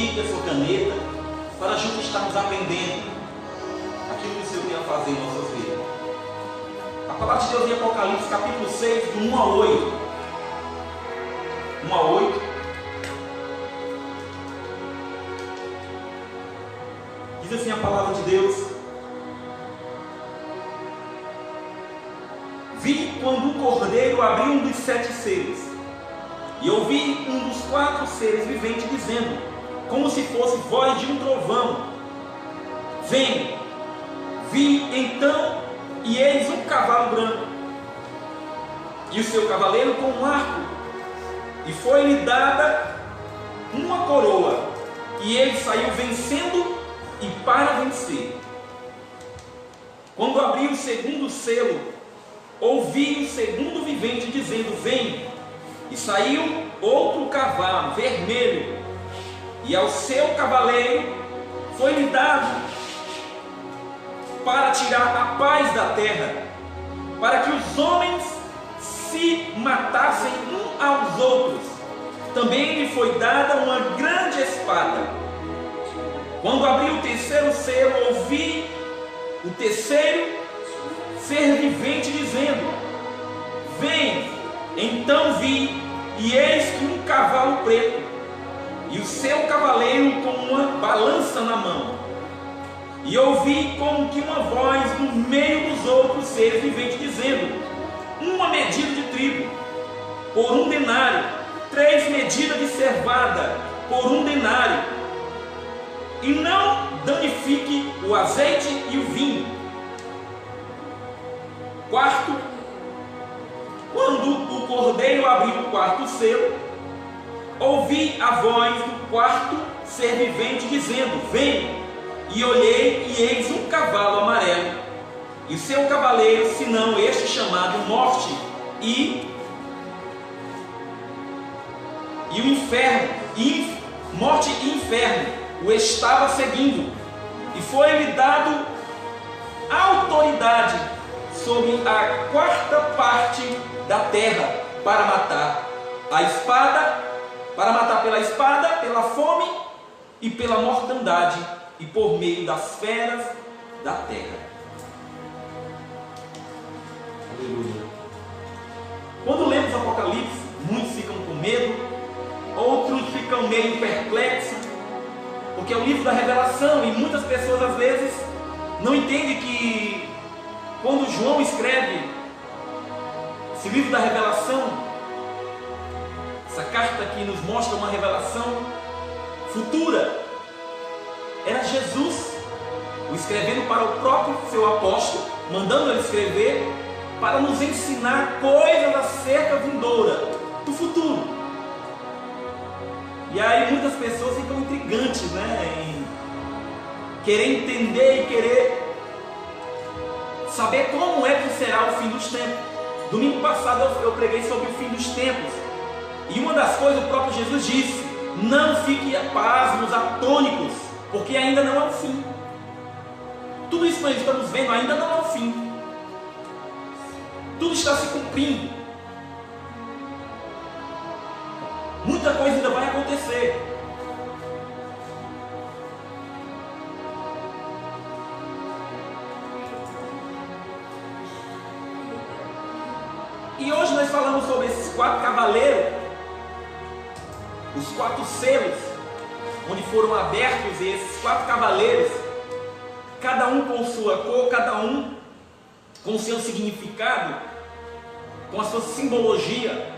Bíblia, a sua caneta, para juntos estarmos aprendendo aquilo que o Senhor tem a fazer em nossas vidas. A palavra de Deus em Apocalipse, capítulo 6, do 1 a 8. 1 a 8. Diz assim a palavra de Deus: vi quando o Cordeiro abriu um dos 7 selos, e ouvi um dos 4 seres viventes dizendo, como se fosse voz de um trovão: vem. Vi então, e eis um cavalo branco, e o seu cavaleiro com um arco, e foi-lhe dada uma coroa, e ele saiu vencendo e para vencer. Quando abriu o segundo selo, ouvi o segundo vivente dizendo, vem. E saiu outro cavalo vermelho, e ao seu cavaleiro foi-lhe dado para tirar a paz da terra, para que os homens se matassem uns aos outros. Também lhe foi dada uma grande espada. Quando abriu o terceiro selo, ouvi o terceiro ser vivente dizendo, vem. Então vi, e eis que um cavalo preto, e o seu cavaleiro com uma balança na mão. E ouvi como que uma voz no meio dos outros seres viventes dizendo, uma medida de trigo por 1 denário, 3 medidas de cevada por 1 denário, e não danifique o azeite e o vinho. Quarto, quando o Cordeiro abriu o 4º selo, ouvi a voz do 4º ser vivente dizendo, vem. E olhei, e eis um cavalo amarelo, e o seu cavaleiro, senão este chamado Morte e o Inferno, Morte e Inferno, o estava seguindo, e foi-lhe dado autoridade sobre a 4ª parte da terra, para matar a espada, para matar pela espada, pela fome e pela mortandade, e por meio das feras da terra. Aleluia. Quando lemos Apocalipse, muitos ficam com medo, outros ficam meio perplexos, porque é o livro da revelação, e muitas pessoas às vezes não entendem que quando João escreve esse livro da revelação, essa carta que nos mostra uma revelação futura, era Jesus o escrevendo para o próprio seu apóstolo, mandando ele escrever para nos ensinar coisas acerca vindoura, do futuro. E aí muitas pessoas ficam intrigantes, em querer entender e querer saber como é que será o fim dos tempos. Domingo passado eu preguei sobre o fim dos tempos, e uma das coisas o próprio Jesus disse, não fiquem pasmos, atônicos, porque ainda não é o fim. Tudo isso que nós estamos vendo ainda não é o fim. Tudo está se cumprindo. Muita coisa ainda vai acontecer. E hoje nós falamos sobre esses 4 cavaleiros, os 4 selos, onde foram abertos esses 4 cavaleiros, cada um com sua cor, cada um com seu significado, com a sua simbologia.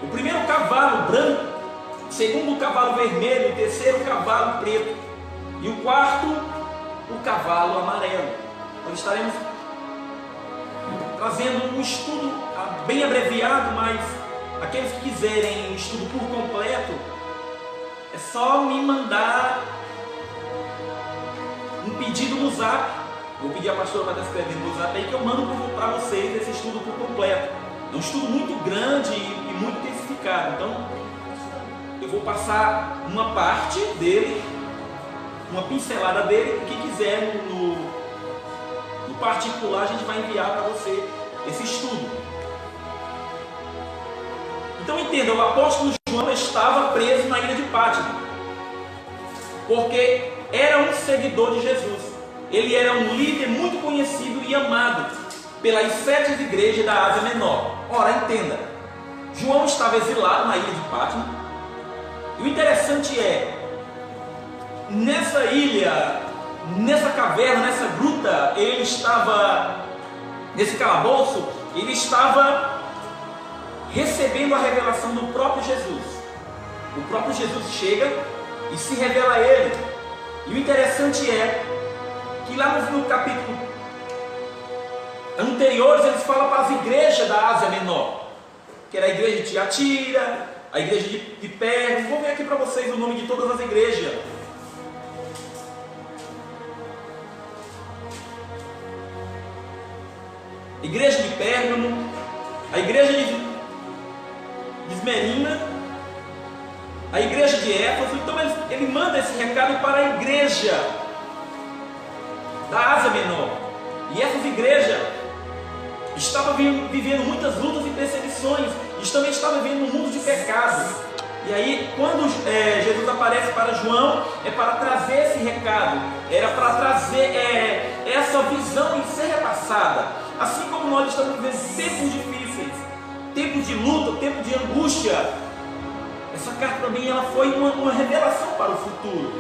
O primeiro cavalo branco, o segundo cavalo vermelho, o terceiro cavalo preto e o 4º o cavalo amarelo. Nós estaremos trazendo um estudo bem abreviado, mas aqueles que quiserem um estudo por completo, é só me mandar um pedido no zap. Vou pedir a pastora para estar escrevendo no zap aí, que eu mando para vocês esse estudo por completo. É um estudo muito grande e muito intensificado, então eu vou passar uma parte dele, uma pincelada dele. O que quiser no particular, a gente vai enviar para você esse estudo. Então entenda, o apóstolo João estava preso na ilha de Pátmos, porque era um seguidor de Jesus. Ele era um líder muito conhecido e amado pelas 7 igrejas da Ásia Menor. Ora, entenda, João estava exilado na ilha de Pátmos, e o interessante é, nessa ilha, nessa caverna, nessa gruta, ele estava, nesse calabouço, ele estava recebendo a revelação do próprio Jesus. O próprio Jesus chega e se revela a ele. E o interessante é que lá no capítulo anteriores eles falam para as igrejas da Ásia Menor, que era a igreja de Tiatira, a igreja de Pérgamo. Vou ver aqui para vocês o nome de todas as igrejas. Igreja de Pérgamo, a igreja de Esmerina, a igreja de Éfeso. Então ele manda esse recado para a igreja da Ásia Menor. E essas igrejas estavam vivendo muitas lutas e perseguições, e também estavam vivendo um mundo de pecado. E aí, quando Jesus aparece para João, é para trazer esse recado, era para trazer essa visão e ser repassada. Assim como nós estamos vivendo tempos difíceis, tempos de luta, tempos de angústia, essa carta também ela foi uma revelação para o futuro.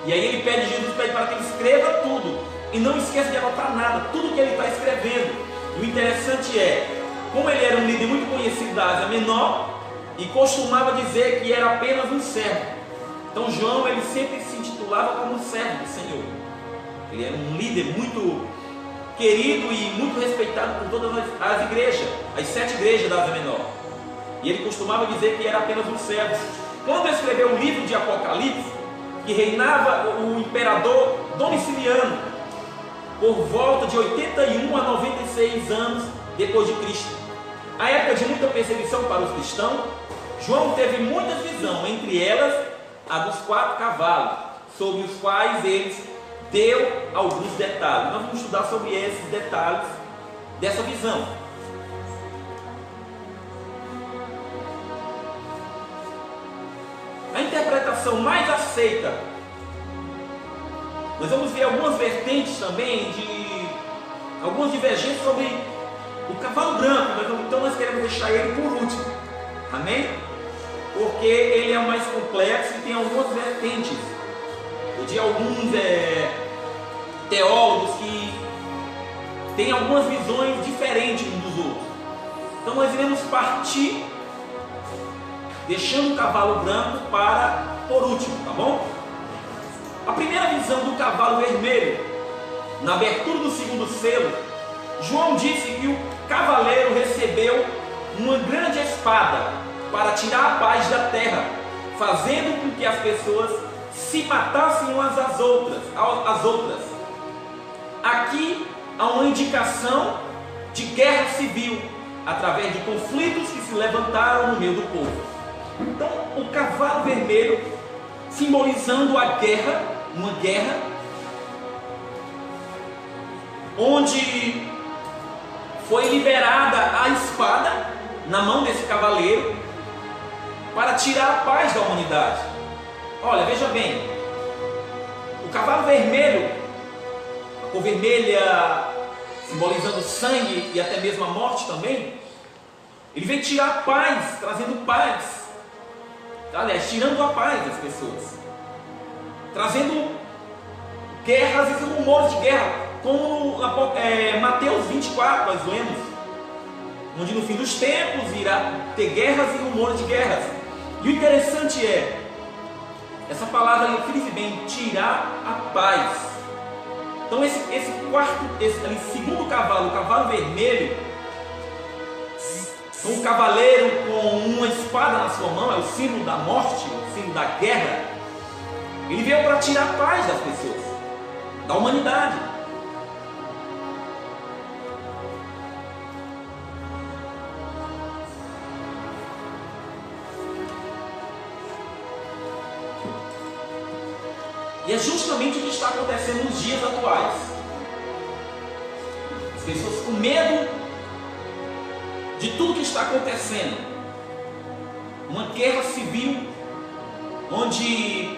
E aí Jesus pede para que ele escreva tudo, e não esqueça de anotar nada, tudo que ele está escrevendo. E o interessante é, como ele era um líder muito conhecido da Ásia Menor, e costumava dizer que era apenas um servo. Então João, ele sempre se intitulava como um servo do Senhor. Ele era um líder muito querido e muito respeitado por todas as igrejas, as 7 igrejas da Ásia Menor. E ele costumava dizer que era apenas um servo. Quando escreveu o livro de Apocalipse, que reinava o imperador Domiciliano, por volta de 81 a 96 anos depois de Cristo, a época de muita perseguição para os cristãos, João teve muitas visões, entre elas a dos 4 cavalos, sobre os quais eles deu alguns detalhes. Nós vamos estudar sobre esses detalhes dessa visão. A interpretação mais aceita, nós vamos ver algumas vertentes também, algumas divergências sobre o cavalo branco, então nós queremos deixar ele por último, amém? Porque ele é o mais complexo e tem algumas vertentes, de alguns teólogos que têm algumas visões diferentes uns dos outros. Então nós iremos partir, deixando o cavalo branco para por último, tá bom? A primeira visão do cavalo vermelho, na abertura do 2º selo, João disse que o cavaleiro recebeu uma grande espada para tirar a paz da terra, fazendo com que as pessoas se matassem umas às outras. Aqui há uma indicação de guerra civil, através de conflitos que se levantaram no meio do povo. Então, o cavalo vermelho simbolizando a guerra, uma guerra onde foi liberada a espada na mão desse cavaleiro para tirar a paz da humanidade. Olha, veja bem, o cavalo vermelho, a cor vermelha simbolizando sangue e até mesmo a morte também, ele vem tirar a paz, trazendo paz, aliás, tirando a paz das pessoas, trazendo guerras e rumores de guerra, como Mateus 24 nós lemos, onde no fim dos tempos irá ter guerras e rumores de guerras. E o interessante é, essa palavra refere bem, tirar a paz. Então esse segundo cavalo, o cavalo vermelho, um cavaleiro com uma espada na sua mão, é o símbolo da morte, o símbolo da guerra. Ele veio para tirar a paz das pessoas, da humanidade. E é justamente o que está acontecendo nos dias atuais. As pessoas com medo de tudo que está acontecendo, uma guerra civil, onde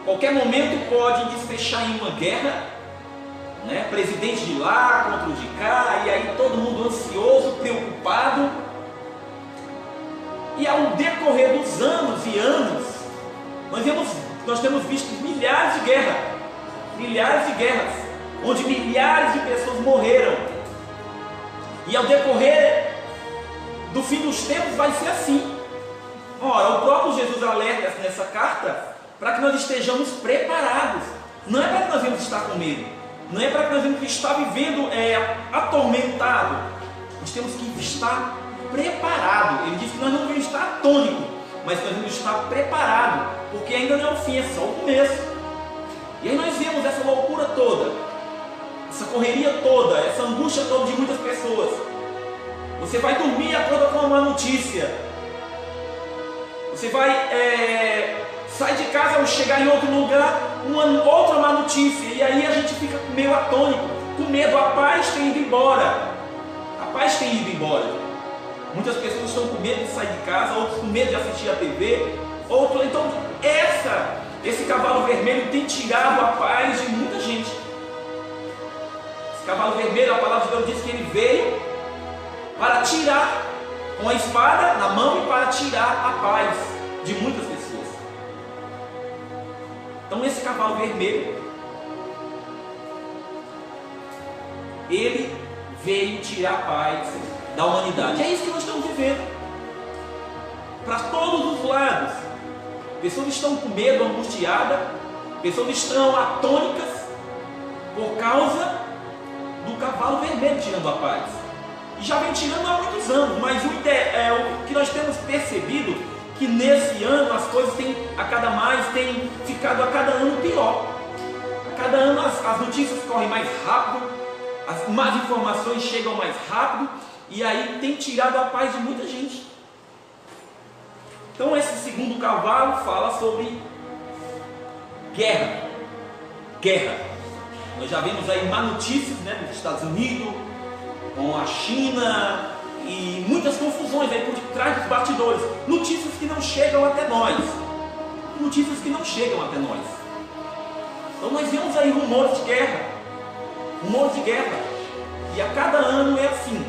qualquer momento pode desfechar em uma guerra, né? Presidente de lá contra o de cá, e aí todo mundo ansioso, preocupado. E ao decorrer dos anos e anos, nós temos visto milhares de guerras, onde milhares de pessoas morreram. E ao decorrer do fim dos tempos vai ser assim. Ora, o próprio Jesus alerta nessa carta para que nós estejamos preparados. Não é para que nós venhamos estar com medo, não é para que nós venhamos estar vivendo atormentado. Nós temos que estar preparado. Ele diz que nós não devemos estar atônitos, mas nós devemos estar preparados, porque ainda não é o fim, é só o começo. E aí nós vemos essa loucura toda, essa correria toda, essa angústia toda de muitas pessoas. Você vai dormir e acorda com uma notícia. Você vai sair de casa ou chegar em outro lugar, outra má notícia. E aí a gente fica meio atônito, com medo. A paz tem ido embora. Muitas pessoas estão com medo de sair de casa, outros com medo de assistir a TV. Então esse cavalo vermelho tem tirado a paz de muita gente. Esse cavalo vermelho, a palavra de Deus diz que ele veio para tirar, com a espada na mão, e para tirar a paz de muitas pessoas. Então esse cavalo vermelho, ele veio tirar a paz da humanidade. É isso que nós estamos vivendo, para todos os lados. Pessoas estão com medo, angustiadas, pessoas estão atônicas por causa do cavalo vermelho tirando a paz. E já vem tirando há muitos anos, mas o que nós temos percebido, que nesse ano as coisas têm ficado a cada ano pior. A cada ano as notícias correm mais rápido, as más informações chegam mais rápido, e aí tem tirado a paz de muita gente. Então esse segundo cavalo fala sobre guerra. Nós já vimos aí má notícias, né, nos Estados Unidos, com a China, e muitas confusões aí por trás dos bastidores. Notícias que não chegam até nós. Então nós vemos aí rumores de guerra. E a cada ano é assim,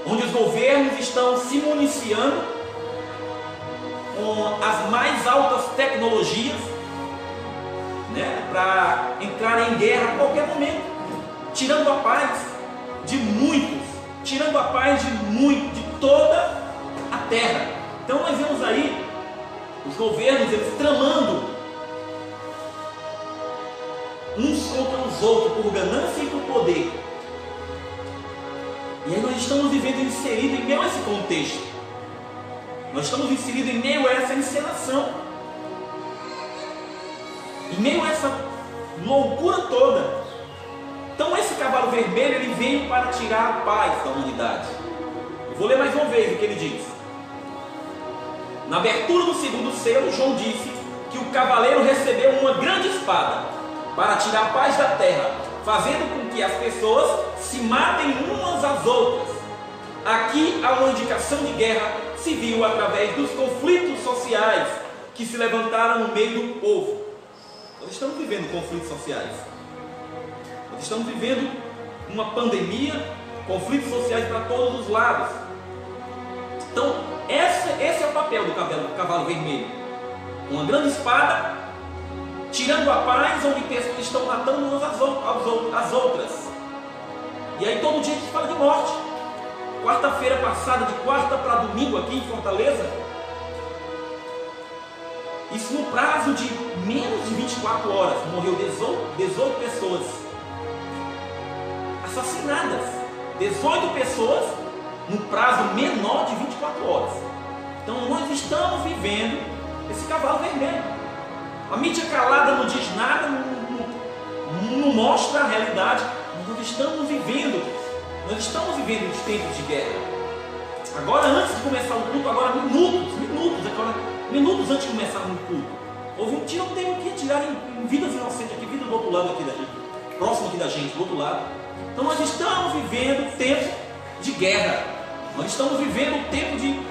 onde os governos estão se municiando com as mais altas tecnologias, né, para entrar em guerra a qualquer momento, tirando a paz de muitos, de toda a terra. Então nós vemos aí os governos, eles tramando uns contra os outros, por ganância e por poder. E aí nós estamos vivendo inseridos em meio a esse contexto. Nós estamos inseridos em meio a essa encenação, em meio a essa loucura toda. Então esse cavalo vermelho, ele veio para tirar a paz da humanidade. Eu vou ler mais uma vez o que ele diz. Na abertura do segundo selo, João disse que o cavaleiro recebeu uma grande espada para tirar a paz da terra, fazendo com que as pessoas se matem umas às outras. Aqui há uma indicação de guerra civil através dos conflitos sociais que se levantaram no meio do povo. Nós estamos vivendo conflitos sociais. Nós estamos vivendo uma pandemia, conflitos sociais para todos os lados. Então, esse é o papel do cavalo vermelho. Uma grande espada, tirando a paz, onde pessoas estão matando umas às outras. E aí todo dia a gente fala de morte. Quarta-feira passada, de quarta para domingo aqui em Fortaleza, isso no prazo de menos de 24 horas, morreu 18 pessoas assassinadas. 18 pessoas no prazo menor de 24 horas. Então nós estamos vivendo esse cavalo vermelho. A mídia calada não diz nada, não mostra a realidade. Nós estamos vivendo os tempos de guerra. Agora, antes de começar o culto, minutos antes de começar o culto, houve um tiroteio que tiraram em vidas inocentes aqui, vida do outro lado aqui da gente, próximo aqui da gente, do outro lado. Então nós estamos vivendo o tempo de guerra. Nós estamos vivendo o tempo de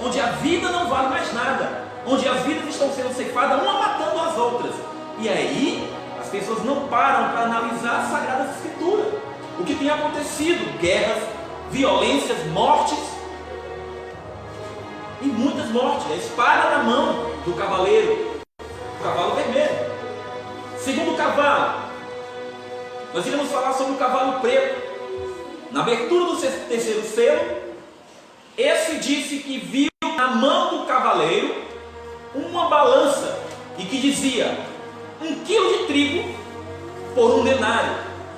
onde a vida não vale mais nada, onde as vidas estão sendo ceifadas, uma matando as outras. E aí, as pessoas não param para analisar as Sagradas Escrituras. O que tem acontecido? Guerras, violências, mortes, e muitas mortes. A espada na mão do cavaleiro, o cavalo vermelho. Segundo cavalo, nós iremos falar sobre o cavalo preto. Na abertura do terceiro selo, esse disse que viu na mão do cavaleiro uma balança e que dizia 1 quilo de trigo por 1 denário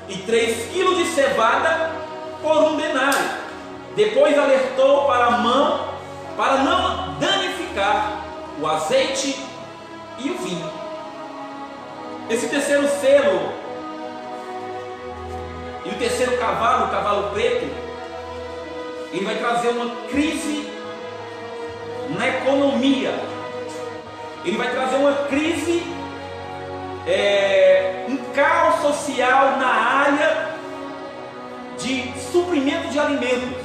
e 3 quilos de cevada por 1 denário. Depois alertou para a mão para não danificar o azeite e o vinho. Esse terceiro selo e o terceiro cavalo, o cavalo preto, ele vai trazer uma crise na economia. Ele vai trazer uma crise, um caos social na área de suprimento de alimentos.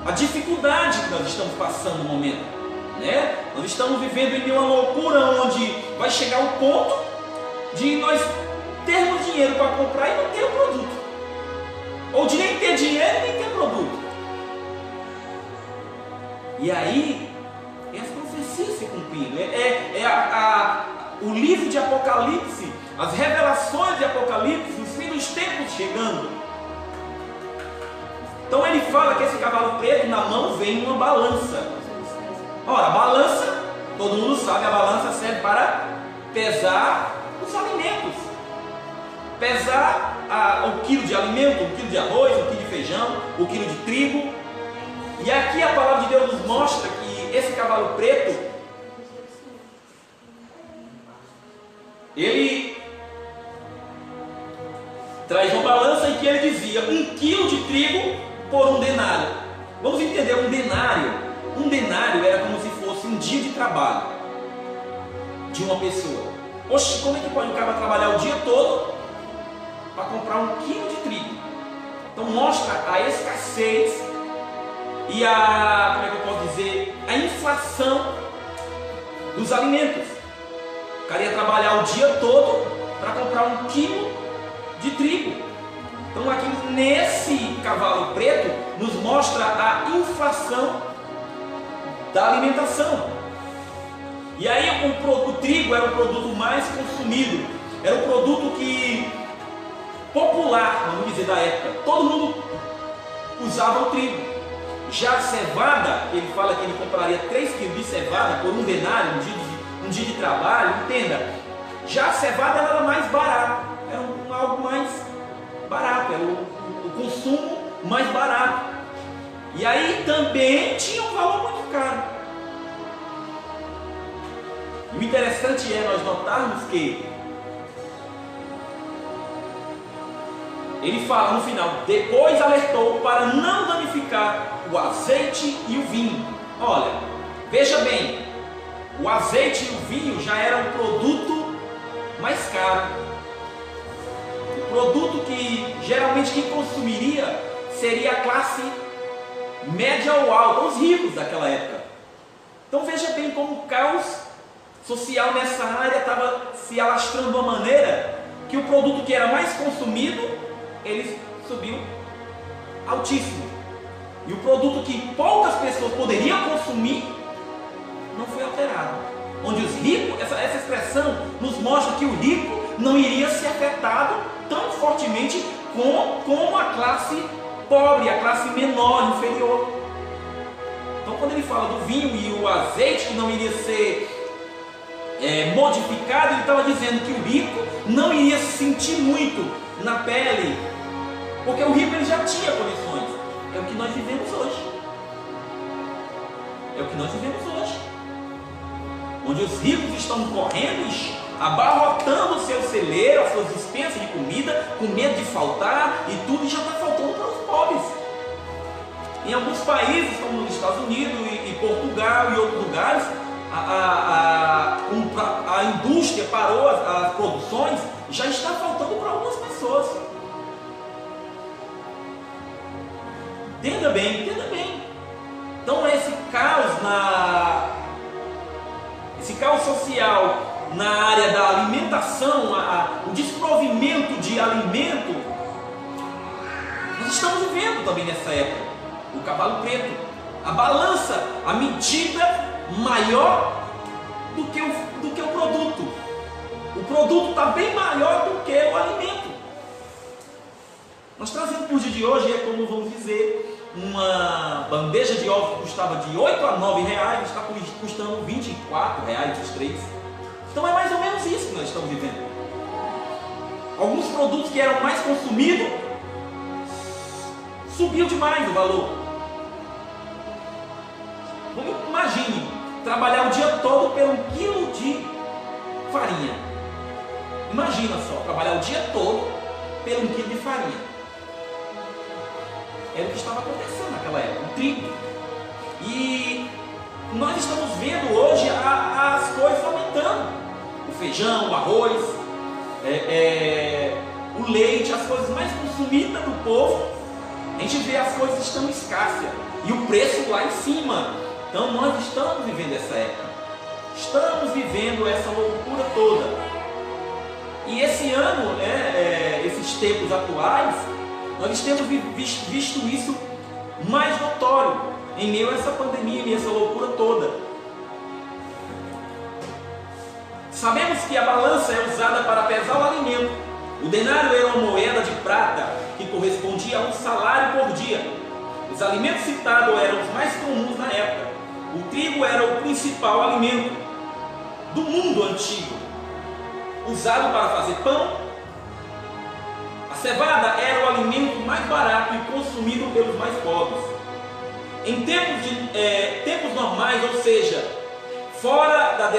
A dificuldade que nós estamos passando no momento, né? Nós estamos vivendo em uma loucura onde vai chegar o ponto de nós termos dinheiro para comprar e não ter o produto, ou de nem ter dinheiro e nem ter produto. E aí é as profecias se cumprindo, o livro de Apocalipse, as revelações de Apocalipse, os fins dos tempos chegando. Então ele fala que esse cavalo preto, na mão vem uma balança. Ora, a balança, todo mundo sabe, a balança serve para pesar os alimentos, pesar o quilo de alimento, o quilo de arroz, o quilo de feijão, o quilo de trigo. E aqui a palavra de Deus nos mostra que esse cavalo preto, ele traz uma balança em que ele dizia 1 quilo de trigo por 1 denário. Vamos entender, um denário era como se fosse um dia de trabalho de uma pessoa. Oxe, como é que pode o cara trabalhar o dia todo para comprar 1 quilo de trigo? Então mostra a escassez e como é que eu posso dizer, a inflação dos alimentos. O cara ia trabalhar o dia todo para comprar 1 quilo de trigo. Então aqui nesse cavalo preto nos mostra a inflação da alimentação. E aí o trigo era o produto mais consumido, era o produto que popular, vamos dizer, da época. Todo mundo usava o trigo. Já a cevada, ele fala que ele compraria 3 quilos de cevada por 1 denário, um dia de trabalho, entenda. Já a cevada era mais barata, era algo mais barato, era o consumo mais barato. E aí também tinha um valor muito caro. E o interessante é nós notarmos que ele fala no final, depois alertou para não danificar o azeite e o vinho. Olha, veja bem, o azeite e o vinho já era um produto mais caro. O produto que geralmente quem consumiria seria a classe média ou alta, os ricos daquela época. Então veja bem como o caos social nessa área estava se alastrando de uma maneira que o produto que era mais consumido, ele subiu altíssimo. E o produto que poucas pessoas poderiam consumir não foi alterado. Onde os ricos, essa expressão nos mostra que o rico não iria ser afetado tão fortemente como a classe pobre, a classe menor, inferior. Então quando ele fala do vinho e o azeite que não iria ser modificado, ele estava dizendo que o rico não iria se sentir muito na pele, porque o rico ele já tinha condições. É o que nós vivemos hoje. É o que nós vivemos hoje. Onde os ricos estão correndo, abarrotando o seu celeiro, as suas despensas de comida, com medo de faltar e tudo, e já está faltando para os pobres. Em alguns países, como nos Estados Unidos e Portugal e outros lugares, a indústria parou as produções, já está faltando para algumas pessoas. Entenda bem, entenda bem. Então esse caos social na área da alimentação, o desprovimento de alimento, nós estamos vivendo também nessa época. O cavalo preto, a balança, a medida maior do que o produto. O produto está bem maior do que o alimento. Nós trazemos para o dia de hoje, é como vamos dizer, uma bandeja de ovos que custava de 8 a 9 reais, está custando 24 reais os 3. Então é mais ou menos isso que nós estamos vivendo. Alguns produtos que eram mais consumidos, subiu demais o valor. Imagine trabalhar o dia todo por 1 quilo de farinha. Imagina só, trabalhar o dia todo por 1 quilo de farinha. Era o que estava acontecendo naquela época, o trigo. E nós estamos vendo hoje as coisas aumentando. O feijão, o arroz, o leite, as coisas mais consumidas do povo. A gente vê as coisas estão escassas e o preço lá em cima. Então nós estamos vivendo essa época. Estamos vivendo essa loucura toda. E esse ano, esses tempos atuais, nós temos visto isso mais notório em meio a essa pandemia, em meio a essa loucura toda. Sabemos que a balança é usada para pesar o alimento. O denário era uma moeda de prata que correspondia a um salário por dia. Os alimentos citados eram os mais comuns na época. O trigo era o principal alimento do mundo antigo, usado para fazer pão. A cevada era o alimento mais barato e consumido pelos mais pobres. Em tempos normais, ou seja, fora da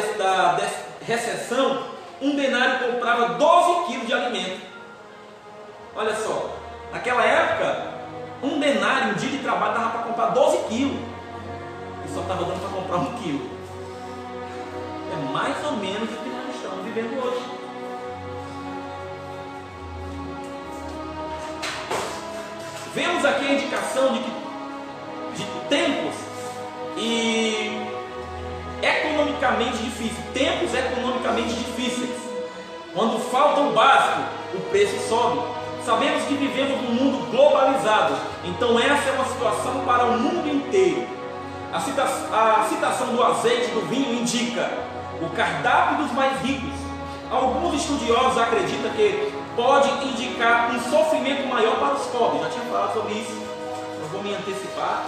recessão, um denário comprava 12 quilos de alimento. Olha só, naquela época, um denário, um dia de trabalho, dava para comprar 12 quilos. E só estava dando para comprar 1 quilo. É mais ou menos o que nós estamos vivendo hoje. Vemos aqui a indicação de tempos e economicamente difíceis. Tempos economicamente difíceis. Quando falta o básico, o preço sobe. Sabemos que vivemos num mundo globalizado. Então essa é uma situação para o mundo inteiro. A citação do azeite e do vinho indica o cardápio dos mais ricos. Alguns estudiosos acreditam que pode indicar um sofrimento maior para os pobres. Já tinha falado sobre isso, não vou me antecipar.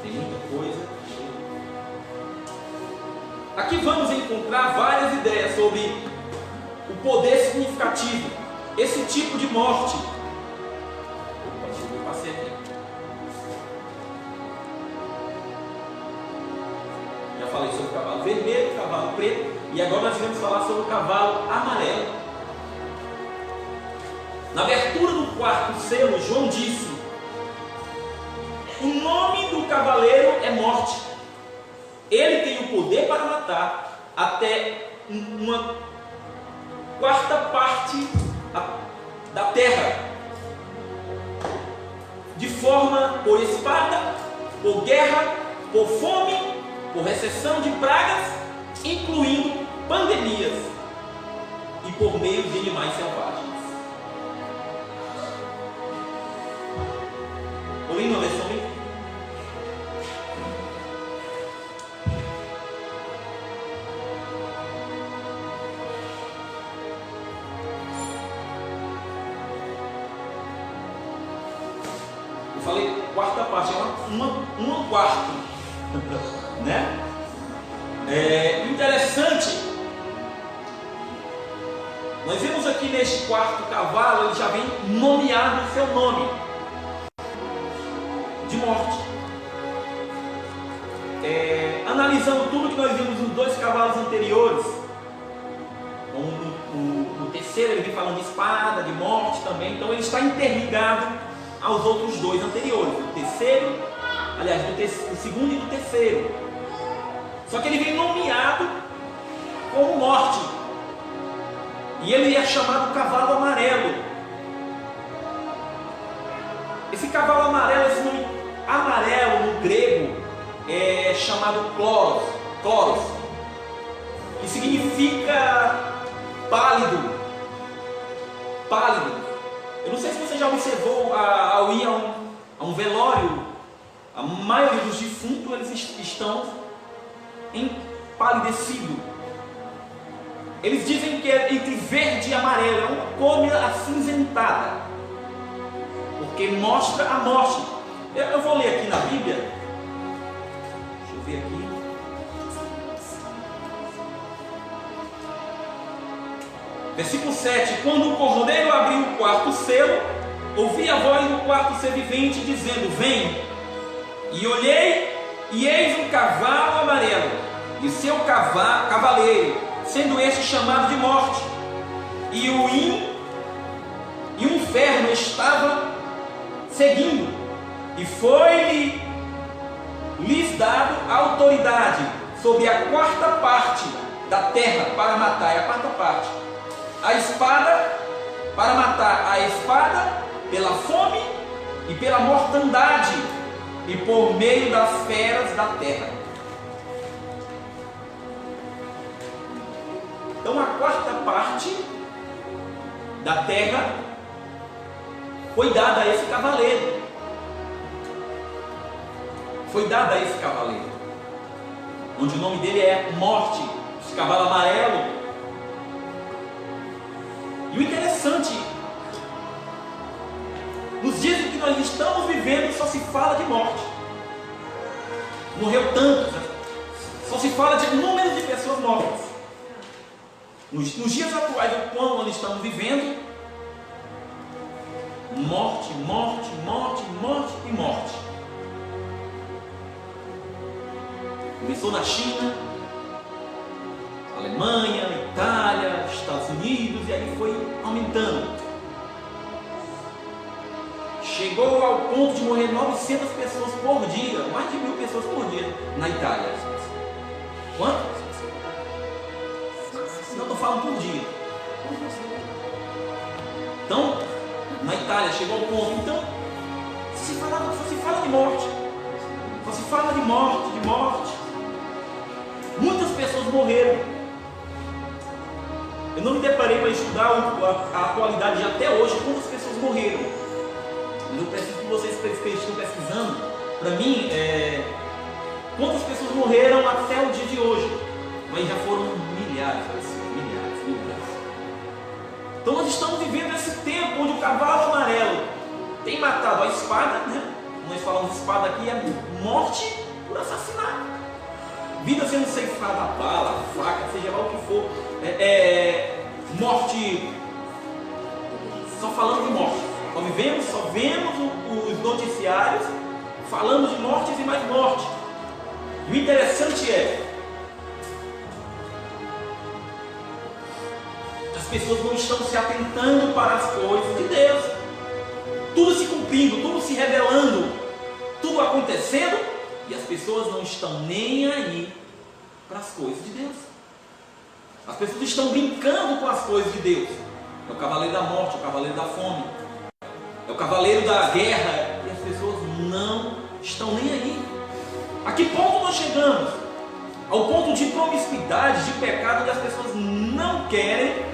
Tem muita coisa. Aqui vamos encontrar várias ideias sobre o poder significativo, esse tipo de morte. Eu passei aqui. Já falei sobre o cavalo vermelho, o cavalo preto, e agora nós vamos falar sobre o cavalo amarelo. Na abertura do 4º selo, João disse: o nome do cavaleiro é morte. Ele tem o poder para matar até uma 1/4 parte da terra, de forma por espada, por guerra, por fome, por recessão de pragas, incluindo pandemias, e por meio de animais selvagens. Ou em uma versão bem. Falei 1/4 parte, é uma quarta, né? Interessante, nós vemos aqui neste 4º cavalo, ele já vem nomeado o seu nome de morte. Analisando tudo que nós vimos nos 2 cavalos anteriores, no 3º ele vem falando de espada, de morte também, então ele está interligado aos outros 2 anteriores, o 3º, aliás, o 2º e do 3º. Só que ele vem nomeado como morte, e ele é chamado cavalo amarelo. Esse cavalo amarelo, esse nome amarelo no grego é chamado chloros, que significa pálido. Eu não sei se você já observou ao ir a um velório, a maioria dos defuntos eles estão empalidecidos. Eles dizem que é entre verde e amarelo, é uma cor acinzentada, porque mostra a morte. Eu vou ler aqui na Bíblia. Deixa eu ver aqui. Versículo 7. Quando o cordeiro abriu o quarto selo, ouvi a voz do quarto ser vivente dizendo: vem. E olhei, e eis um cavalo amarelo, e seu cavaleiro, sendo este chamado de morte, e o inferno estava seguindo, e foi-lhes dado autoridade sobre a quarta parte da terra para matar, é a quarta parte, a espada, para matar a espada pela fome e pela mortandade, e por meio das feras da terra. Então a quarta parte da terra foi dada a esse cavaleiro. Foi dada a esse cavaleiro, onde o nome dele é Morte, esse cavalo amarelo. E o interessante, nos dias em que nós estamos vivendo, só se fala de morte. Morreu tanto, só se fala de número de pessoas mortas. Nos dias atuais, quando nós estamos vivendo, morte, morte, morte, morte e morte. Começou na China, Alemanha, Itália, Estados Unidos, e aí foi aumentando. Chegou ao ponto de morrer 900 pessoas por dia, mais de 1000 pessoas por dia na Itália. Quanto? Não estou falando por dia. Então, na Itália chegou ao ponto. Então, só se fala de morte. Só se fala de morte, de morte. Muitas pessoas morreram. Eu não me deparei para estudar a atualidade de até hoje, quantas pessoas morreram. Mas eu preciso que vocês estejam pesquisando, para mim, quantas pessoas morreram até o dia de hoje. Mas já foram milhares de pessoas, milhares. Então nós estamos vivendo esse tempo onde o cavalo amarelo tem matado a espada, né? Nós falamos de espada aqui, é morte por assassinato. Vida sendo ceifada a bala, a faca, seja lá o que for. Morte, só falando de morte. Só vemos os noticiários falando de mortes e mais morte. E o interessante é, as pessoas não estão se atentando para as coisas de Deus. Tudo se cumprindo, tudo se revelando, tudo acontecendo, e as pessoas não estão nem aí para as coisas de Deus. As pessoas estão brincando com as coisas de Deus. É o cavaleiro da morte, o cavaleiro da fome, é o cavaleiro da guerra, e as pessoas não estão nem aí. A que ponto nós chegamos? Ao ponto de promiscuidade, de pecado, onde as pessoas não querem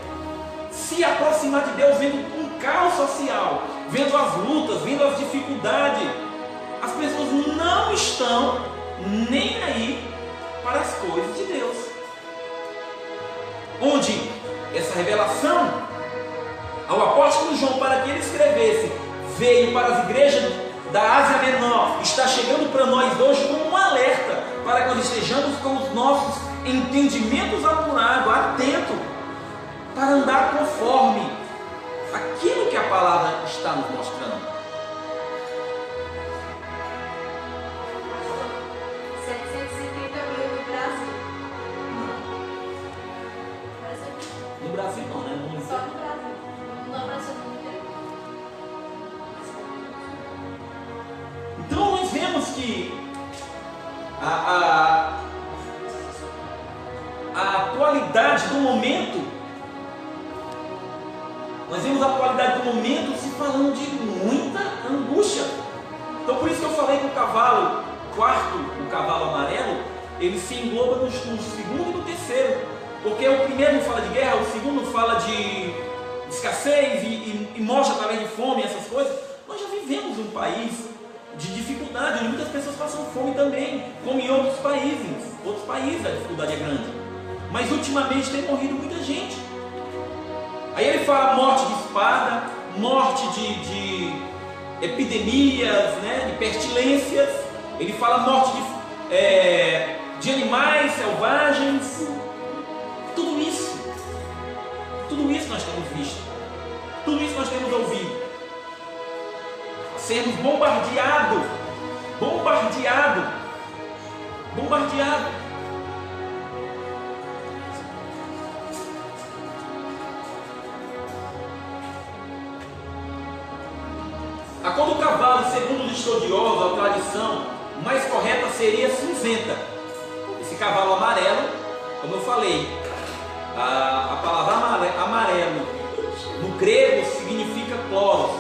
se aproximar de Deus, vendo um caos social, vendo as lutas, vendo as dificuldades. As pessoas não estão nem aí para as coisas de Deus. Onde essa revelação ao apóstolo João, para que ele escrevesse, veio para as igrejas da Ásia Menor, está chegando para nós hoje como um alerta, para que nós estejamos com os nossos entendimentos apurados, atentos, para andar conforme aquilo que a palavra está nos mostrando. 750 mil no Brasil. No Brasil não, né? No Só no Brasil. No Brasil inteiro. Então nós vemos que a atualidade do momento, nós vemos a atualidade do momento se falando de muita angústia. Então por isso que eu falei que o cavalo, o cavalo amarelo, ele se engloba no segundo e no terceiro. Porque o primeiro não fala de guerra, o segundo fala de escassez e mostra através de fome, essas coisas. Nós já vivemos um país de dificuldade, onde muitas pessoas passam fome também, como em outros países. Outros países a dificuldade é grande. Mas ultimamente tem morrido muita gente. Aí ele fala morte de espada, morte de epidemias, né, de pestilências. Ele fala morte de animais selvagens. Tudo isso nós temos visto. Tudo isso nós temos ouvido. Sermos bombardeados. A cor do cavalo, segundo os estudiosos, a tradição mais correta seria cinzenta. Esse cavalo amarelo, como eu falei, a palavra amarelo no grego significa chloros.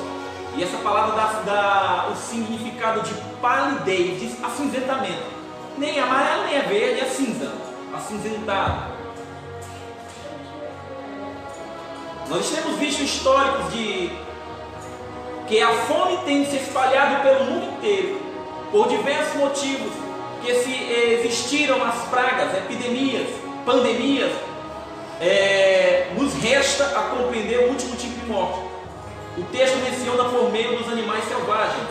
E essa palavra dá o significado de palidez, de acinzentamento. Nem amarelo, nem é verde, é cinza, acinzentado. Nós temos visto históricos de que a fome tem se espalhado pelo mundo inteiro, por diversos motivos, que se existiram as pragas, epidemias, pandemias, nos resta a compreender o último tipo de morte. O texto menciona por meio dos animais selvagens.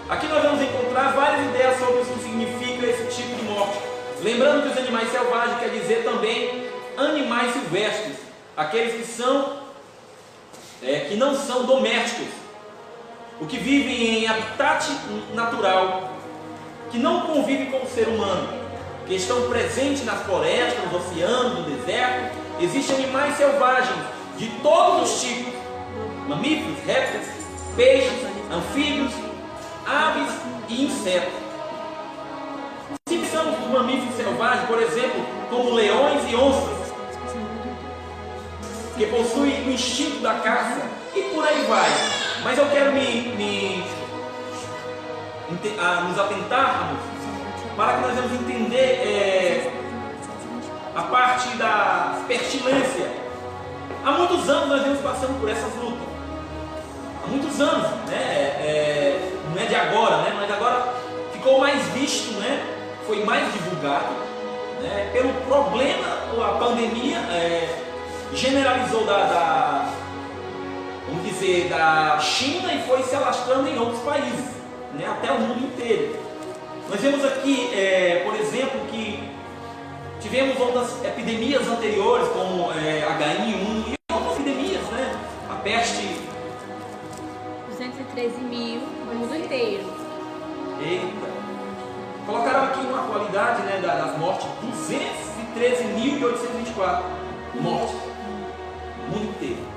Aqui nós vamos encontrar várias ideias sobre o que significa esse tipo de morte. Lembrando que os animais selvagens quer dizer também animais silvestres, aqueles que não são domésticos, o que vivem em habitat natural, que não convivem com o ser humano, que estão presentes nas florestas, nos oceanos, no deserto. Existem animais selvagens de todos os tipos: mamíferos, répteis, peixes, anfíbios, aves e insetos. Se pensamos nos mamíferos selvagens, por exemplo, como leões e onças, que possuem o instinto da caça, e por aí vai. Mas eu quero nos atentarmos para que nós vamos entender a parte da pestilência. Há muitos anos nós vemos passando por essas lutas. Há muitos anos, né? Não é de agora, né? Mas agora ficou mais visto, né? Foi mais divulgado, né? Pelo problema, a pandemia generalizou vamos dizer, da China e foi se alastrando em outros países, né? Até o mundo inteiro. Nós vemos aqui, por exemplo, que tivemos outras epidemias anteriores, como H1N1 e outras epidemias, né? A peste. 213 mil no mundo inteiro. Eita! Colocaram aqui uma atualidade, né, das mortes: 213.824 mortes no mundo inteiro.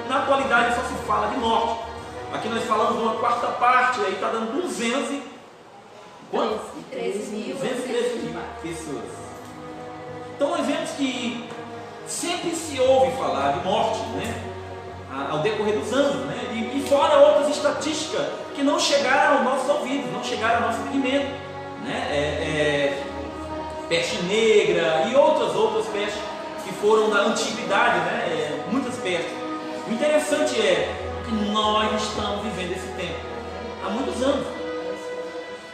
Na atualidade só se fala de morte. Aqui nós falamos de uma quarta parte, aí está dando 213 mil pessoas. Então nós vemos que sempre se ouve falar de morte, né? Ao decorrer dos anos, né? E fora outras estatísticas que não chegaram aos nossos ouvidos, não chegaram ao nosso entendimento, né? Peste negra e outras pestes que foram da antiguidade, né? Muitas pestes. O interessante é que nós estamos vivendo esse tempo há muitos anos.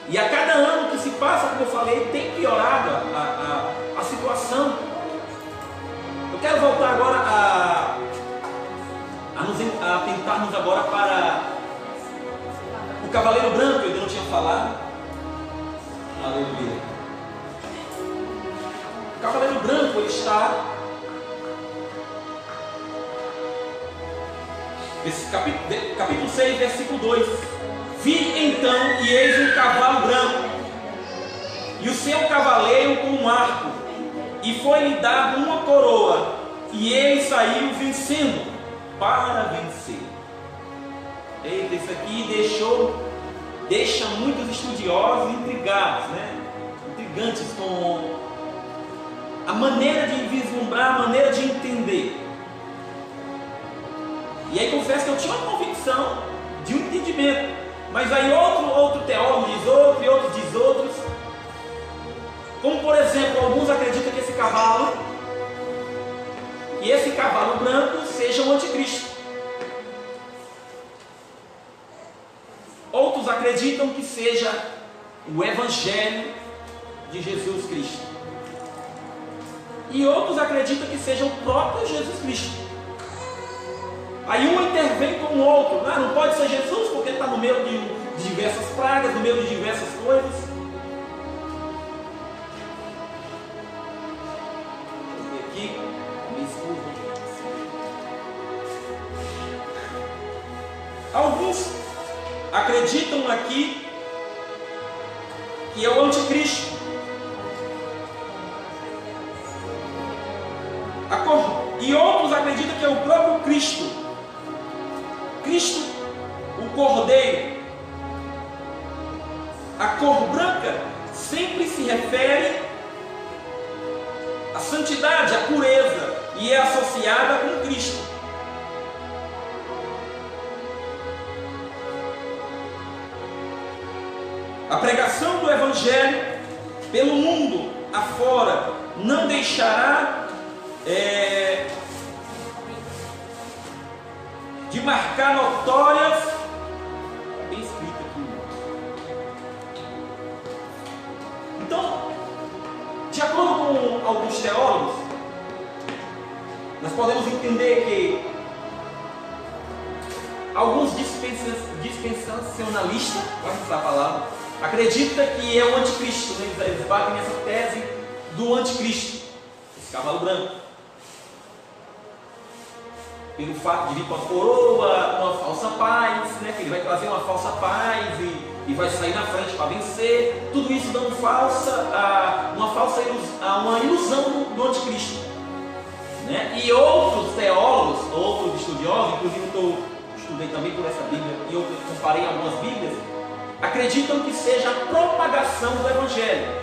E a cada ano que se passa, como eu falei, tem piorado a situação. Eu quero voltar agora a tentarmos agora para o Cavaleiro Branco, eu não tinha falado. Aleluia. O Cavaleiro Branco, ele está capítulo 6, versículo 2. Vi então, e eis um cavalo branco, e o seu cavaleiro com um arco, e foi-lhe dado uma coroa, e ele saiu vencendo, para vencer. Eita, isso aqui deixa muitos estudiosos intrigados, né? Intrigantes com a maneira de vislumbrar, a maneira de entender. E aí confesso que eu tinha uma convicção de um entendimento entendimento. Mas aí outro teólogo diz outro, e outro diz outros. Como por exemplo, alguns acreditam que esse cavalo branco seja o anticristo. Outros acreditam que seja o Evangelho de Jesus Cristo. E outros acreditam que seja o próprio Jesus Cristo. Aí um intervém com o outro. Não pode ser Jesus porque ele está no meio de diversas pragas, no meio de diversas coisas. Vou ver aqui. Me escuta. Alguns acreditam aqui que é o anticristo. E outros acreditam que é o próprio Cristo. Cristo, o Cordeiro. A cor branca sempre se refere à santidade, à pureza, e é associada com Cristo. A pregação do Evangelho pelo mundo afora não deixará de marcar notórias, bem escrito aqui. Então, de acordo com alguns teólogos, nós podemos entender que alguns dispensacionalistas, vai usar a palavra, acreditam que é o anticristo, né? Eles batem nessa tese do anticristo, esse cavalo branco. Pelo fato de vir com a coroa, uma falsa paz, né? Que ele vai trazer uma falsa paz e vai sair na frente para vencer. Tudo isso dando uma ilusão do anticristo, né? E outros teólogos, outros estudiosos, inclusive eu estudei também por essa Bíblia e eu comparei algumas Bíblias, acreditam que seja a propagação do Evangelho.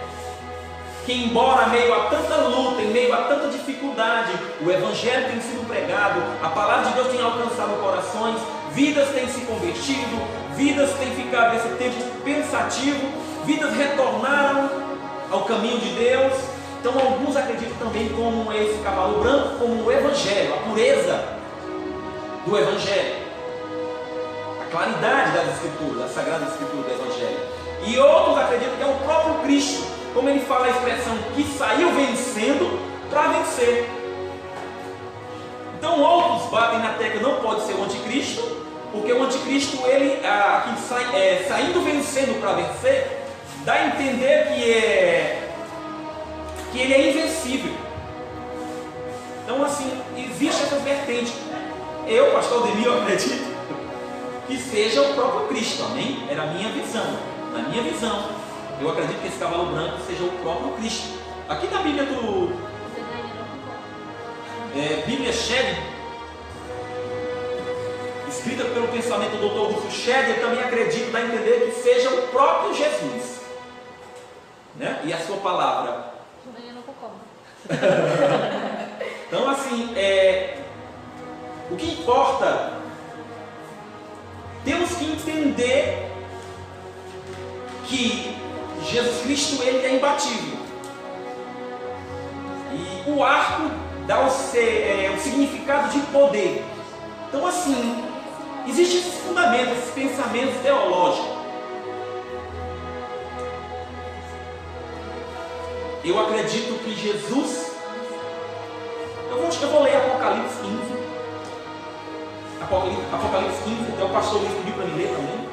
Que embora meio a tanta luta, em meio a tanta dificuldade, o Evangelho tem sido pregado, a palavra de Deus tem alcançado corações, vidas têm se convertido, vidas têm ficado nesse tempo pensativo, vidas retornaram ao caminho de Deus. Então alguns acreditam também como esse cavalo branco, como o Evangelho, a pureza do Evangelho, a claridade das Escrituras, das Sagradas Escrituras do Evangelho. E outros acreditam que é o próprio Cristo, como ele fala a expressão que saiu vencendo para vencer. Então outros batem na tecla, não pode ser o anticristo, porque o anticristo, ele saindo vencendo para vencer, dá a entender que ele é invencível. Então assim, existe essa vertente. Eu, pastor Demir, acredito que seja o próprio Cristo, amém? Era a minha visão. Na minha visão, eu acredito que esse cavalo branco seja o próprio Cristo. Aqui na Bíblia Bíblia Shedd, escrita pelo pensamento do Dr. Russell Shedd, eu também acredito, dá a entender que seja o próprio Jesus, né? E a sua palavra. Eu não concordo. Então assim, o que importa, temos que entender que Jesus Cristo, ele é imbatível. E o arco dá o significado de poder. Então assim, existem esses fundamentos, esses pensamentos teológicos. Eu acredito que Jesus, eu vou ler Apocalipse 15. Apocalipse 15, até o pastor Luiz pediu para me ler também.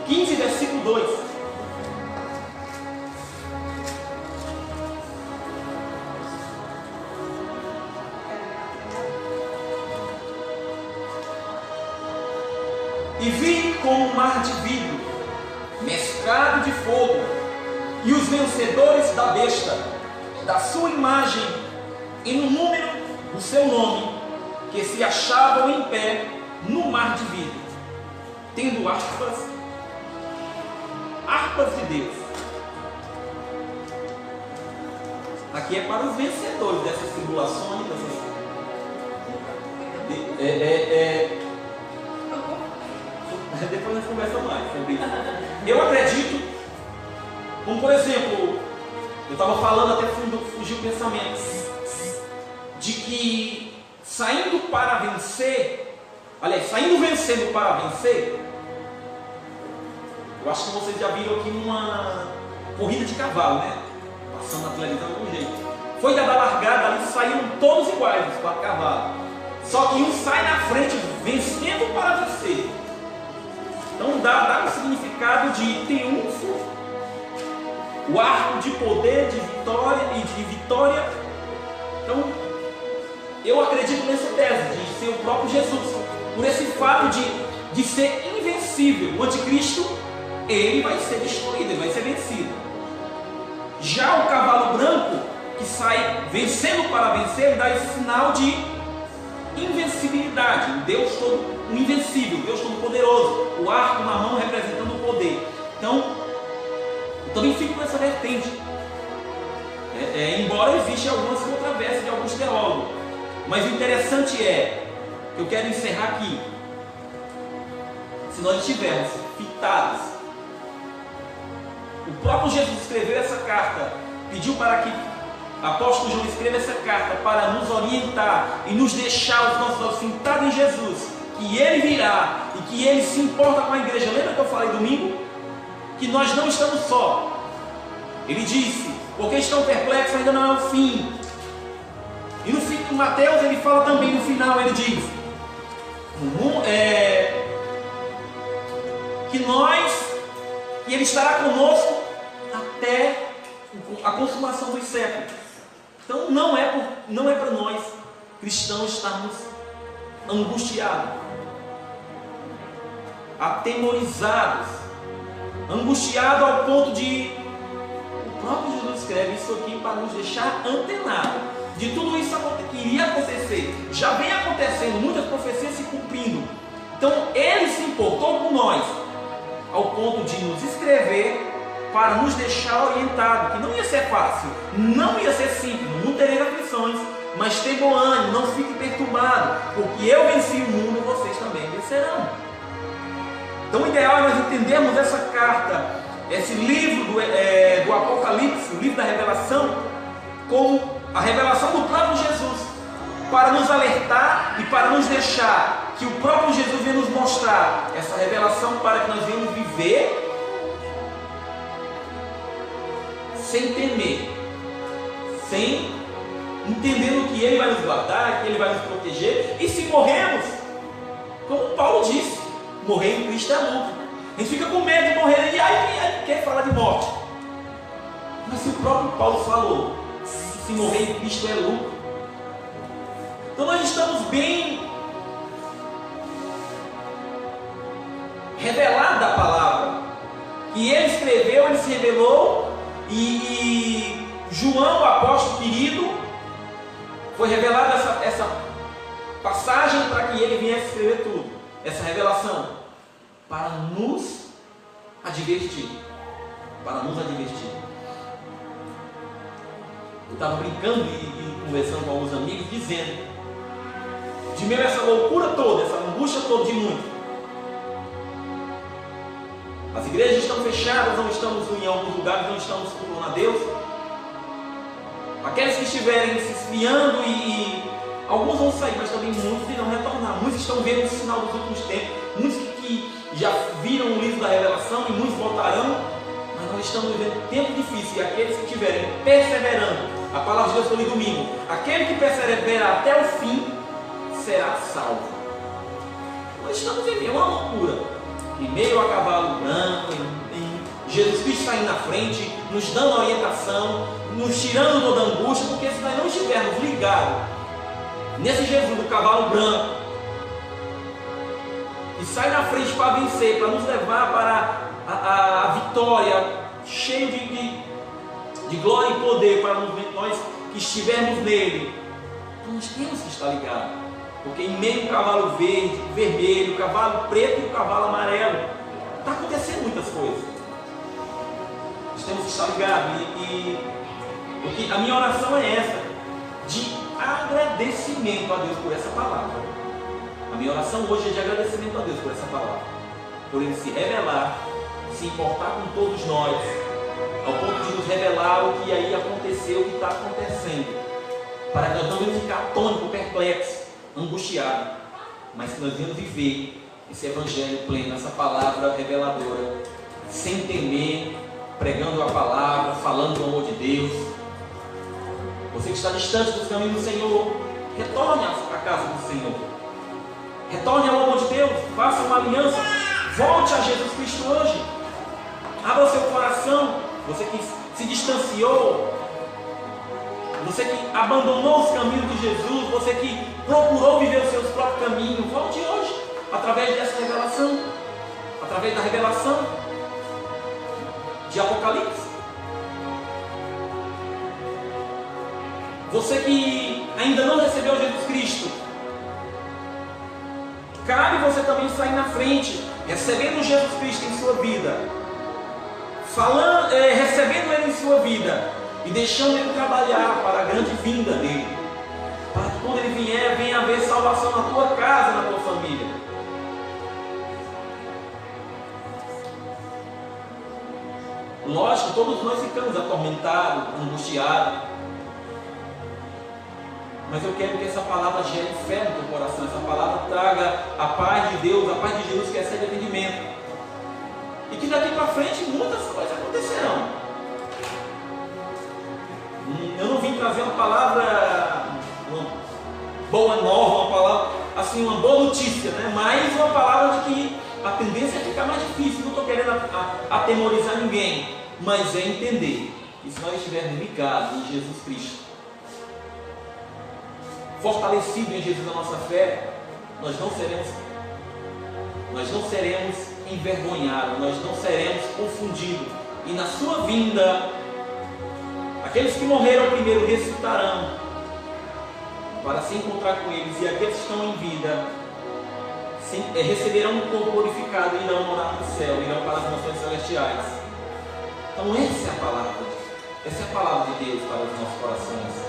15, versículo 2. E vi como um mar de vidro, mesclado de fogo, e os vencedores da besta, da sua imagem e no número do seu nome, que se achavam em pé no mar de vidro, tendo harpas de Deus. Aqui é para os vencedores dessas tribulações, Depois nós conversamos mais sobre isso. Eu acredito, como por exemplo, eu estava falando até fugir o pensamento, de que saindo para vencer, aliás, saindo vencendo para vencer, eu acho que vocês já viram aqui uma corrida de cavalo, né? Passando na televisão de algum jeito. Foi dada a largada ali, saíram todos iguais, os 4 cavalos. Só que um sai na frente, vencendo para vencer. Então dá um significado de triunfo, o arco de poder, de vitória e de vitória. Então, eu acredito nessa tese de ser o próprio Jesus, por esse fato de ser invencível. O anticristo, ele vai ser destruído, ele vai ser vencido. Já o cavalo branco, que sai vencendo para vencer, ele dá esse sinal de invencibilidade. Deus todo o invencível, Deus todo poderoso, o arco na mão representando o poder. Então, eu também fico com essa vertente, embora exista algumas controvérsias de alguns teólogos, mas o interessante é, eu quero encerrar aqui, se nós estivermos fitados, o próprio Jesus escreveu essa carta, pediu para que o apóstolo João escreva essa carta para nos orientar e nos deixar os nossos olhos fintados em Jesus, que Ele virá e que Ele se importa com a igreja. Lembra que eu falei domingo? Que nós não estamos só. Ele disse, porque estão perplexos, ainda não é o fim. E no fim de Mateus ele fala também, no final ele diz que Ele estará conosco até a consumação dos séculos. Então não é para nós cristãos estarmos angustiados, atemorizados, angustiados ao ponto de o próprio Jesus escreve isso aqui para nos deixar antenados de tudo isso que iria acontecer. Já vem acontecendo, muitas profecias se cumprindo. Então Ele se importou com nós ao ponto de nos escrever para nos deixar orientados, que não ia ser fácil, não ia ser simples, não tereis aflições, mas tenha bom ânimo, não fique perturbado, porque eu venci o mundo, vocês também vencerão. Então o ideal é nós entendermos essa carta, esse livro do Apocalipse, o livro da revelação, como a revelação do próprio Jesus, para nos alertar e para nos deixar que o próprio Jesus vem nos mostrar essa revelação para que nós venhamos viver sem temer, sem entendendo que Ele vai nos guardar, que Ele vai nos proteger, e se morremos, como Paulo disse, morrer em Cristo é lucro. A gente fica com medo de morrer e aí quer falar de morte. Mas se o próprio Paulo falou, se morrer em Cristo é lucro, então nós estamos bem revelados da palavra, que Ele escreveu, Ele se revelou, e João, o apóstolo querido, foi revelada essa passagem para que ele viesse escrever tudo, essa revelação, para nos advertir, Eu estava brincando e conversando com alguns amigos, dizendo, de meio a essa loucura toda, essa angústia toda de muito, as igrejas estão fechadas, não estamos em alguns lugares, não estamos cultuando a Deus. Aqueles que estiverem se esfriando e alguns vão sair, mas também muitos irão retornar. Muitos estão vendo o sinal dos últimos tempos, muitos que já viram o livro da revelação e muitos voltarão, mas nós estamos vivendo tempo difícil, e aqueles que estiverem perseverando, a palavra de Deus foi domingo, aquele que perseverar até o fim será salvo. Nós estamos em meio a uma loucura, em meio a cavalo branco, em Jesus Cristo saindo na frente, nos dando orientação, nos tirando toda a angústia, porque se nós não estivermos ligados nesse Jesus do cavalo branco, que sai na frente para vencer, para nos levar para a vitória, cheio de glória e poder, para nós que estivermos nele, então nós temos que estar ligados. Porque em meio ao cavalo verde, vermelho, o cavalo preto e o cavalo amarelo, está acontecendo muitas coisas. Nós temos que estar ligados. Porque a minha oração é essa, de agradecimento a Deus por essa palavra. A minha oração hoje é de agradecimento a Deus por essa palavra. por Ele se revelar, se importar com todos nós, ao ponto de nos revelar o que aí aconteceu, o que está acontecendo, para que nós não venhamos ficar atônitos, perplexos, angustiados, mas que nós venhamos viver esse evangelho pleno, essa palavra reveladora, sem temer, pregando a palavra, falando do amor de Deus. Você que está distante dos caminhos do Senhor, retorne à casa do Senhor, retorne ao amor de Deus, faça uma aliança, volte a Jesus Cristo hoje, abra o seu coração. Você que se distanciou, você que abandonou os caminhos de Jesus, você que procurou viver os seus próprios caminhos, volte hoje, através dessa revelação, através da revelação de Apocalipse. Você que ainda não recebeu Jesus Cristo, cabe você também sair na frente, recebendo Jesus Cristo em sua vida, recebendo Ele em sua vida e deixando Ele trabalhar para a grande vinda dEle, para que quando Ele vier, venha haver salvação na tua casa, na tua família. Lógico, todos nós ficamos atormentados, angustiados, mas eu quero que essa palavra gere fé no teu coração, essa palavra traga a paz de Deus, a paz de Jesus que excede entendimento. E que daqui para frente muitas coisas acontecerão. Eu não vim trazer uma palavra, uma boa nova, uma palavra, assim, uma boa notícia, né? Mas uma palavra de que a tendência é ficar mais difícil. Não estou querendo atemorizar ninguém, mas é entender que se nós estivermos ligados em Jesus Cristo, fortalecidos em Jesus a nossa fé, nós não seremos envergonhados, nós não seremos confundidos, e na sua vinda, aqueles que morreram primeiro ressuscitarão para se encontrar com eles, e aqueles que estão em vida receberão um corpo glorificado e irão morar no céu, irão para as nações celestiais. Então essa é a palavra de Deus para os nossos corações.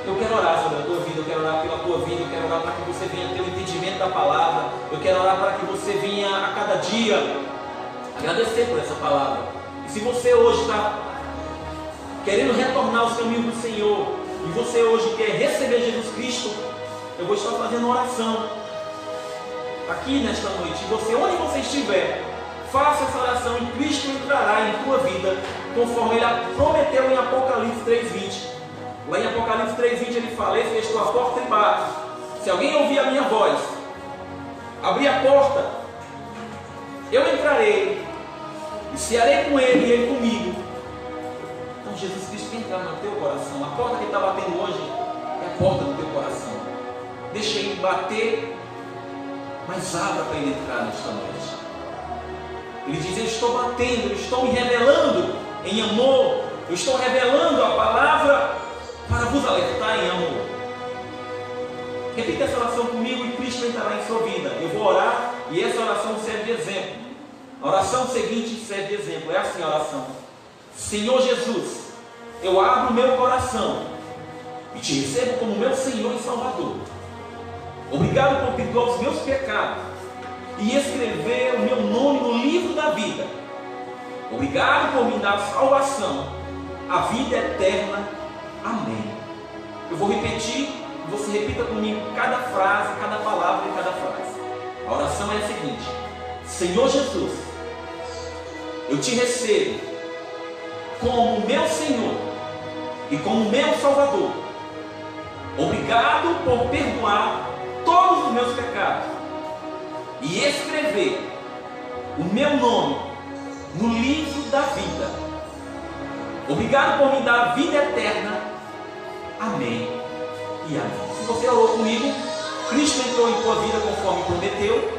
Eu quero orar sobre a tua vida, eu quero orar pela tua vida, eu quero orar para que você venha ter o entendimento da palavra, eu quero orar para que você venha a cada dia agradecer por essa palavra. E se você hoje está querendo retornar aos caminhos do Senhor, e você hoje quer receber Jesus Cristo, eu vou estar fazendo uma oração aqui nesta noite. E você, onde você estiver, faça essa oração e Cristo entrará em tua vida, conforme Ele prometeu em Apocalipse 3:20. Lá em Apocalipse 3:20 Ele fala: eis que estou à porta e bato. Se alguém ouvir a minha voz, abrir a porta, eu entrarei e cearei com ele e ele comigo. Então Jesus Cristo quer entrar no teu coração. A porta que Ele está batendo hoje é a porta do teu coração. Deixa Ele bater, mas abra para Ele entrar nesta noite. Ele diz: eu estou batendo, eu estou me revelando em amor, eu estou revelando a palavra para vos alertar em amor. Repita essa oração comigo e Cristo entrará em sua vida. Eu vou orar e essa oração serve de exemplo. A oração seguinte serve de exemplo. É assim a oração: Senhor Jesus, eu abro o meu coração e te recebo como meu Senhor e Salvador. Obrigado por perdoar os meus pecados e escrever o meu nome no livro da vida. Obrigado por me dar salvação, a vida eterna. Amém. Eu vou repetir, você repita comigo cada frase, cada palavra e cada frase. A oração é a seguinte: Senhor Jesus, eu te recebo como meu Senhor e como meu Salvador. Obrigado por perdoar todos os meus pecados e escrever o meu nome no livro da vida. Obrigado por me dar a vida eterna. Amém e amém. Se você orou comigo, Cristo entrou em tua vida conforme prometeu.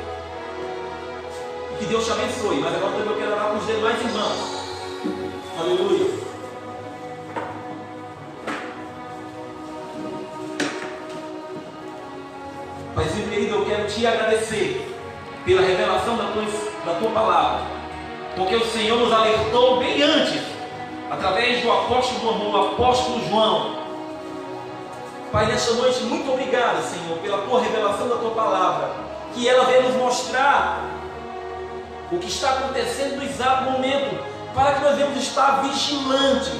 E que Deus te abençoe. Mas agora também eu quero orar com os demais irmãos. Aleluia. Paizinho querido, eu quero te agradecer pela revelação da tua palavra, porque o Senhor nos alertou bem antes, através do apóstolo do amor, o apóstolo João. Pai, nesta noite, muito obrigado, Senhor, pela tua revelação da tua palavra, que ela veio nos mostrar o que está acontecendo no exato momento, para que nós venhamos estar vigilantes,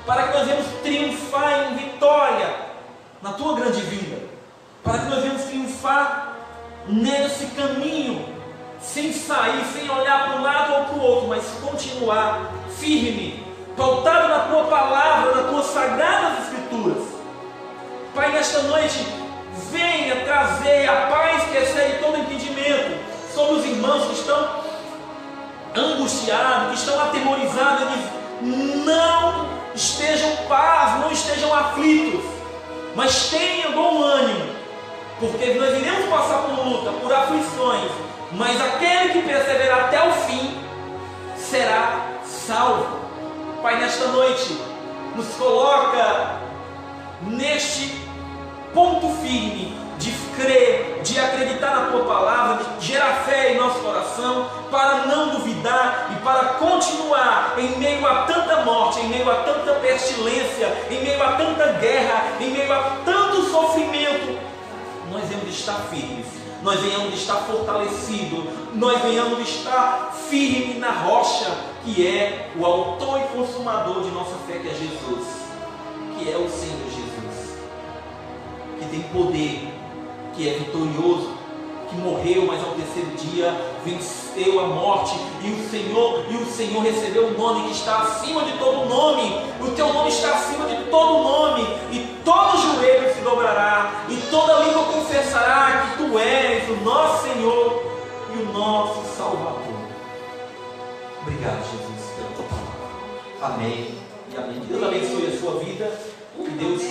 para que nós venhamos triunfar em vitória na tua grande vinda, para que nós venhamos triunfar nesse caminho, sem sair, sem olhar para um lado ou para o outro, mas continuar firme, pautado na tua palavra, nas tuas sagradas escrituras. Pai, nesta noite, venha trazer a paz que excede todo entendimento sobre os irmãos que estão angustiados, que estão atemorizados. Eles não estejam paz, não estejam aflitos, mas tenham bom ânimo, porque nós iremos passar por luta, por aflições, mas aquele que perseverar até o fim será salvo. Pai, nesta noite, nos coloca neste ponto firme de crer, de acreditar na tua palavra, de gerar fé em nosso coração, para não duvidar e para continuar em meio a tanta morte, em meio a tanta pestilência, em meio a tanta guerra, em meio a tanto sofrimento. Nós venhamos estar firmes, nós venhamos estar fortalecidos, nós venhamos estar firmes na rocha, que é o autor e consumador de nossa fé, que é Jesus, que é o Senhor Jesus, que tem poder, que é vitorioso, que morreu, mas ao terceiro dia venceu a morte, e o Senhor recebeu o nome que está acima de todo nome. O teu nome está acima de todo nome, e todo joelho se dobrará, e toda língua confessará que tu és o nosso Senhor e o nosso Salvador. Obrigado, Jesus, pela tua palavra. Amém e amém. Que Deus abençoe a sua vida, que Deus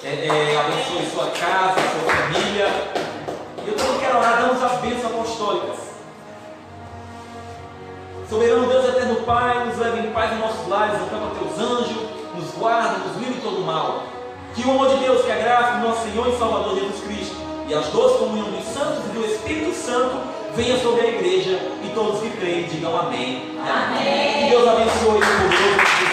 abençoe a sua casa, a sua família. Eu também quero orar, damos as bênçãos apostólicas. Soberano Deus, eterno Pai, nos leve em paz em nossos lares, acampa teus anjos, nos guarda, nos livre de todo mal. Que o amor de Deus, que a graça do nosso Senhor e Salvador Jesus Cristo e as doces comunhão dos santos e do Espírito Santo venha sobre a igreja, e todos que creem digam amém. Amém. Que Deus abençoe o povo.